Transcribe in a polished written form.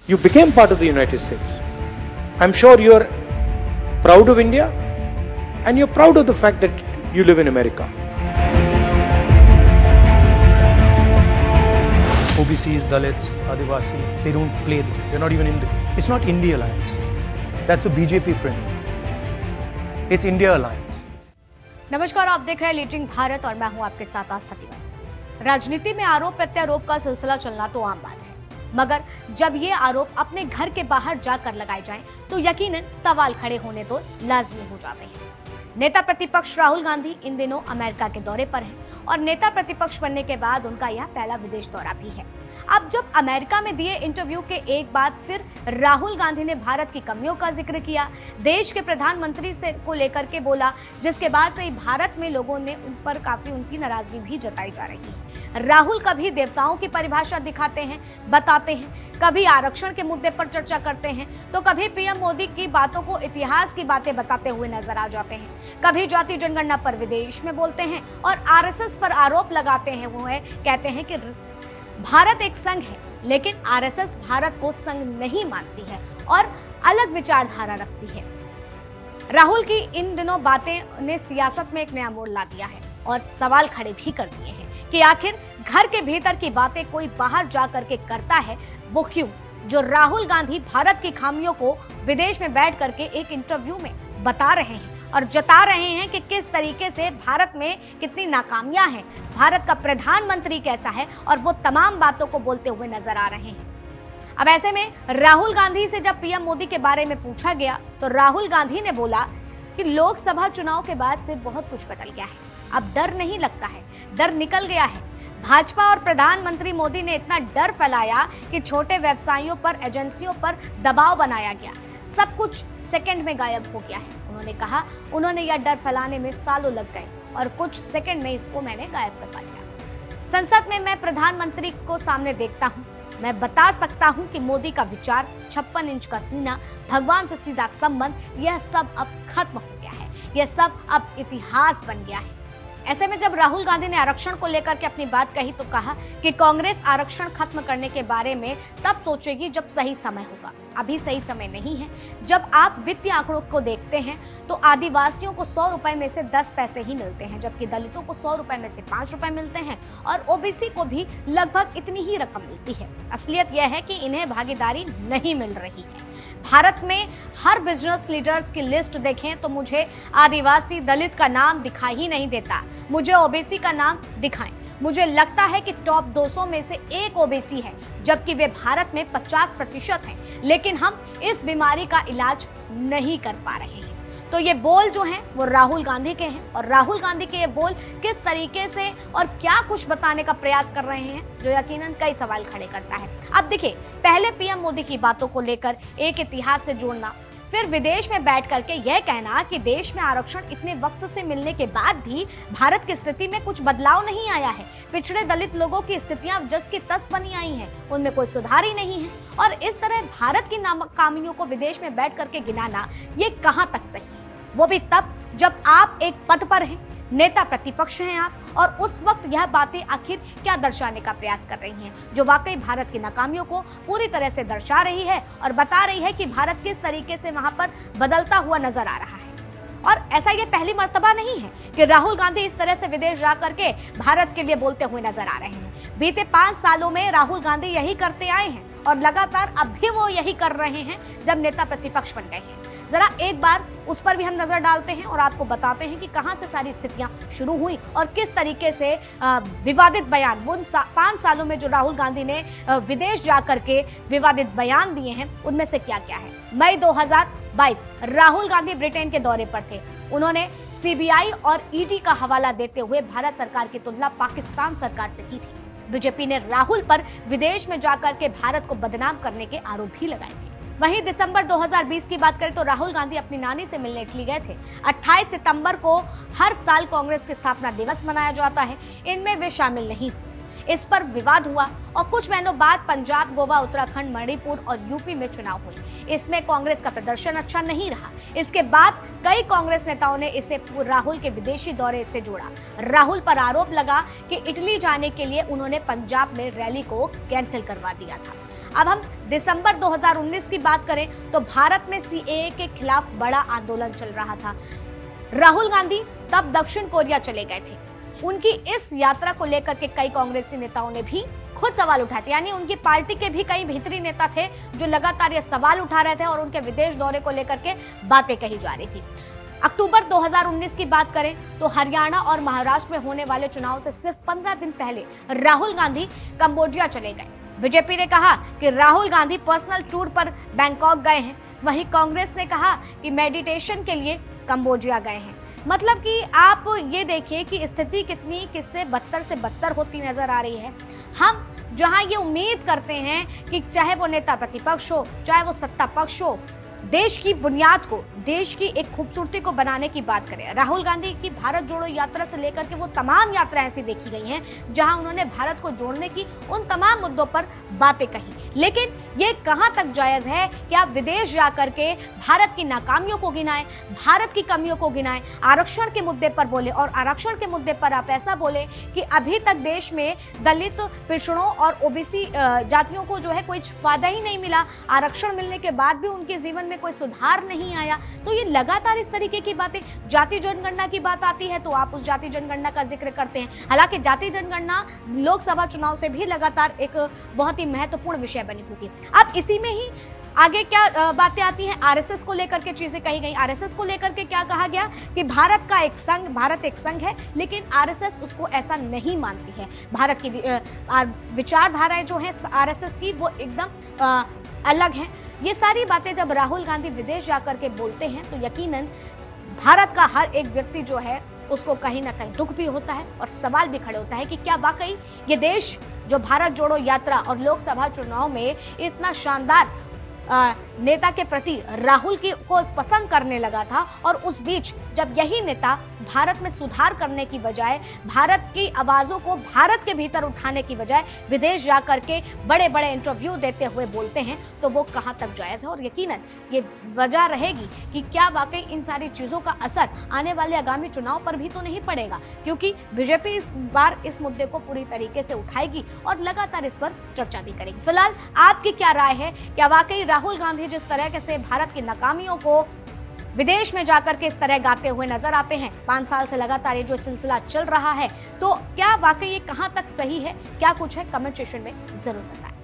You became part of the United States. I'm sure you're proud of India and you're proud of the fact that you live in America. OBCs, Dalits, Adivasi, they don't play there. They're not even in the game. It's not India Alliance. That's a BJP friend. It's India Alliance. नमस्कार, आप देख रहे हैं leading Bharat और मैं हूं आपके साथ आस्था तिवारी। राजनीति में आरोप प्रत्यारोप का सिलसिला चलना तो आम बात है, मगर जब ये आरोप अपने घर के बाहर जाकर लगाए जाएं, तो यकीनन सवाल खड़े होने तो लाजमी हो जाते हैं। नेता प्रतिपक्ष राहुल गांधी इन दिनों अमेरिका के दौरे पर हैं और नेता प्रतिपक्ष बनने के बाद उनका यह पहला विदेश दौरा भी है। अब जब अमेरिका में दिए इंटरव्यू के एक बाद फिर राहुल गांधी ने भारत की कमियों का जिक्र किया, देश के प्रधानमंत्री से को लेकर के बोला, जिसके बाद से ही भारत में लोगों ने उन पर काफी उनकी नाराजगी भी जताई जा रही है। राहुल कभी देवताओं की परिभाषा दिखाते हैं, बताते हैं, कभी आरक्षण के मुद्दे पर चर्चा करते हैं, तो कभी पीएम मोदी की बातों को इतिहास की बातें बताते हुए नजर आ जाते हैं, कभी जाति जनगणना पर विदेश में बोलते हैं और आरएसएस पर आरोप लगाते हैं। वो है कहते हैं कि भारत एक संघ है, लेकिन आरएसएस भारत को संघ नहीं मानती है और अलग विचारधारा रखती है। राहुल की इन दिनों बातें ने सियासत में एक नया मोड़ ला दिया है और सवाल खड़े भी कर दिए हैं कि आखिर घर के भीतर की बातें कोई बाहर जा करके करता है, वो क्यों? जो राहुल गांधी भारत की खामियों को विदेश में बैठ करके एक इंटरव्यू में बता रहे हैं और जता रहे हैं कि किस तरीके से भारत में कितनी नाकामियां हैं, भारत का प्रधानमंत्री कैसा है, और वो तमाम बातों को बोलते हुए नजर आ रहे हैं। अब ऐसे में राहुल गांधी से जब पीएम मोदी के बारे में पूछा गया तो राहुल गांधी ने बोला कि लोकसभा चुनाव के बाद से बहुत कुछ बदल गया है, अब डर नहीं लगता है, डर निकल गया है। भाजपा और प्रधानमंत्री मोदी ने इतना डर फैलाया कि छोटे व्यवसायियों पर, एजेंसियों पर दबाव बनाया गया, सब कुछ सेकंड में गायब हो गया है। उन्होंने कहा, उन्होंने यह डर फैलाने में सालों लग गए और कुछ सेकंड में इसको मैंने गायब करवा दिया। संसद में मैं प्रधानमंत्री को सामने देखता हूँ, मैं बता सकता हूँ कि मोदी का विचार, 56 इंच का सीना, भगवान से सीधा संबंध, यह सब अब खत्म हो गया है, यह सब अब इतिहास बन गया है। ऐसे में जब राहुल गांधी ने आरक्षण को लेकर के अपनी बात कही तो कहा कि कांग्रेस आरक्षण खत्म करने के बारे में तब सोचेगी जब सही समय होगा, अभी सही समय नहीं है। जब आप वित्तीय आंकड़ों को देखते हैं तो आदिवासियों को 100 रुपए में से 10 पैसे ही मिलते हैं, जबकि दलितों को 100 रुपए में से 5 रुपए मिलते हैं और ओबीसी को भी लगभग इतनी ही रकम मिलती है। असलियत यह है कि इन्हें भागीदारी नहीं मिल रही है। भारत में हर बिजनेस लीडर्स की लिस्ट देखें तो मुझे आदिवासी, दलित का नाम दिखाई ही नहीं देता, मुझे ओबीसी का नाम दिखाएं। मुझे लगता है कि टॉप 200 में से एक ओबीसी है, जबकि वे भारत में 50% हैं, लेकिन हम इस बीमारी का इलाज नहीं कर पा रहे हैं। तो ये बोल जो हैं वो राहुल गांधी के हैं और राहुल गांधी के ये बोल किस तरीके से और क्या कुछ बताने का प्रयास कर रहे हैं, जो यकीनन कई सवाल खड़े करता है। अब देखिए, पहले पीएम मोदी की बातों को लेकर एक इतिहास से जोड़ना, फिर विदेश में बैठ करके यह कहना कि देश में आरक्षण इतने वक्त से मिलने के बाद भी भारत की स्थिति में कुछ बदलाव नहीं आया है, पिछड़े दलित लोगों की स्थितियां जस की तस बनी आई हैं, उनमें कोई सुधार ही नहीं है, और इस तरह भारत की नाकामियों को विदेश में बैठ करके गिनाना, ये कहां तक सही है? वो भी तब जब आप एक पद पर हैं, नेता प्रतिपक्ष हैं आप, और उस वक्त यह बातें आखिर क्या दर्शाने का प्रयास कर रही हैं, जो वाकई भारत की नाकामियों को पूरी तरह से दर्शा रही है और बता रही है कि भारत किस तरीके से वहां पर बदलता हुआ नजर आ रहा है। और ऐसा ये पहली मर्तबा नहीं है कि राहुल गांधी इस तरह से विदेश जा करके भारत के लिए बोलते हुए नजर आ रहे हैं। बीते 5 सालों में राहुल गांधी यही करते आए हैं और लगातार अब भी वो यही कर रहे हैं जब नेता प्रतिपक्ष बन गए हैं। जरा एक बार उस पर भी हम नजर डालते हैं और आपको बताते हैं कि कहां से सारी स्थितियां शुरू हुई और किस तरीके से विवादित बयान, वो 5 सालों में जो राहुल गांधी ने विदेश जाकर के विवादित बयान दिए हैं, उनमें से क्या क्या है। मई 2022 राहुल गांधी ब्रिटेन के दौरे पर थे। उन्होंने सीबीआई और ईडी का हवाला देते हुए भारत सरकार की तुलना पाकिस्तान सरकार से की थी। बीजेपी ने राहुल पर विदेश में जाकर के भारत को बदनाम करने के आरोप भी लगाए थे। वहीं दिसंबर 2020 की बात करें तो राहुल गांधी अपनी नानी से मिलने इटली गए थे। 28 सितंबर को हर साल कांग्रेस की स्थापना दिवस मनाया जाता है, इनमें वे शामिल नहीं हुए। इस पर विवाद हुआ और कुछ महीनों बाद पंजाब, गोवा, उत्तराखंड, मणिपुर और यूपी में चुनाव हुए। इसमें कांग्रेस का प्रदर्शन अच्छा नहीं रहा। इसके बाद कई कांग्रेस नेताओं ने इसे राहुल के विदेशी दौरे से जोड़ा। राहुल पर आरोप लगा कि इटली जाने के लिए उन्होंने पंजाब में रैली को कैंसिल करवा दिया था। अब हम दिसंबर 2019 की बात करें तो भारत में सीएए के खिलाफ बड़ा आंदोलन चल रहा था। राहुल गांधी तब दक्षिण कोरिया चले गए थे। उनकी इस यात्रा को लेकर के कई कांग्रेसी नेताओं ने भी खुद सवाल उठाए थे, यानी उनकी पार्टी के भी कई भीतरी नेता थे जो लगातार ये सवाल उठा रहे थे और उनके विदेश दौरे को लेकर के बातें कही जा रही थी। अक्टूबर 2019 की बात करें तो हरियाणा और महाराष्ट्र में होने वाले चुनाव से सिर्फ 15 दिन पहले राहुल गांधी कंबोडिया चले गए। बीजेपी ने कहा कि राहुल गांधी पर्सनल टूर पर बैंकॉक गए हैं, वहीं कांग्रेस ने कहा कि मेडिटेशन के लिए कंबोडिया गए हैं। मतलब कि आप ये देखिए कि स्थिति कितनी किससे बदतर से बदतर होती नजर आ रही है। हम जहां ये उम्मीद करते हैं कि चाहे वो नेता प्रतिपक्ष हो चाहे वो सत्ता पक्ष हो, देश की बुनियाद को, देश की एक खूबसूरती को बनाने की बात करें। राहुल गांधी की भारत जोड़ो यात्रा से लेकर के वो तमाम यात्राएं ऐसी देखी गई हैं जहां उन्होंने भारत को जोड़ने की उन तमाम मुद्दों पर बातें कही। लेकिन ये कहां तक जायज है कि आप विदेश जाकर के भारत की नाकामियों को गिनाएं, भारत की कमियों को गिनाएं, आरक्षण के मुद्दे पर बोले और आरक्षण के मुद्दे पर आप ऐसा बोले कि अभी तक देश में दलित, पिछड़ों और ओबीसी जातियों को जो है कोई फायदा ही नहीं मिला, आरक्षण मिलने के बाद भी उनके जीवन में कोई सुधार नहीं आया। तो ये लगातार इस तरीके की बातें, जाति जनगणना की बात आती है तो आप उस जाति जनगणना का जिक्र करते हैं। हालांकि जाति जनगणना लोकसभा चुनाव से भी लगातार एक बहुत ही महत्वपूर्ण विषय बनी हुई थी। अब इसी में ही आगे क्या बातें आती हैं, आरएसएस को लेकर के चीजें कही गई। आरएसएस को लेकर के क्या कहा गया कि भारत एक संघ है, लेकिन आरएसएस उसको ऐसा नहीं मानती है। भारत की विचारधाराएं जो है आरएसएस की वो एकदम अलग हैं। ये सारी बातें जब राहुल गांधी विदेश जाकर के बोलते हैं तो यकीनन भारत का हर एक व्यक्ति जो है उसको कहीं ना कहीं दुख भी होता है और सवाल भी खड़े होता है कि क्या वाकई ये देश जो भारत जोड़ो यात्रा और लोकसभा चुनाव में इतना शानदार नेता के प्रति राहुल को पसंद करने लगा था, और उस बीच जब यही नेता भारत में सुधार करने की बजाय, भारत की आवाजों को भारत के भीतर उठाने की बजाय विदेश जाकर के बड़े बड़े इंटरव्यू देते हुए बोलते हैं, तो वो कहां तक जायज है। और यकीनन ये वजह रहेगी कि क्या वाकई इन सारी चीजों का असर आने वाले आगामी चुनाव पर भी तो नहीं पड़ेगा, क्योंकि बीजेपी इस बार इस मुद्दे को पूरी तरीके से उठाएगी और लगातार इस पर चर्चा भी करेगी। फिलहाल आपकी क्या राय है, क्या वाकई राहुल गांधी जिस तरह से भारत की नाकामियों को विदेश में जाकर के इस तरह गाते हुए नजर आते हैं, 5 साल से लगातार ये जो सिलसिला चल रहा है, तो क्या वाकई ये कहां तक सही है, क्या कुछ है, कमेंट सेक्शन में जरूर बताएं।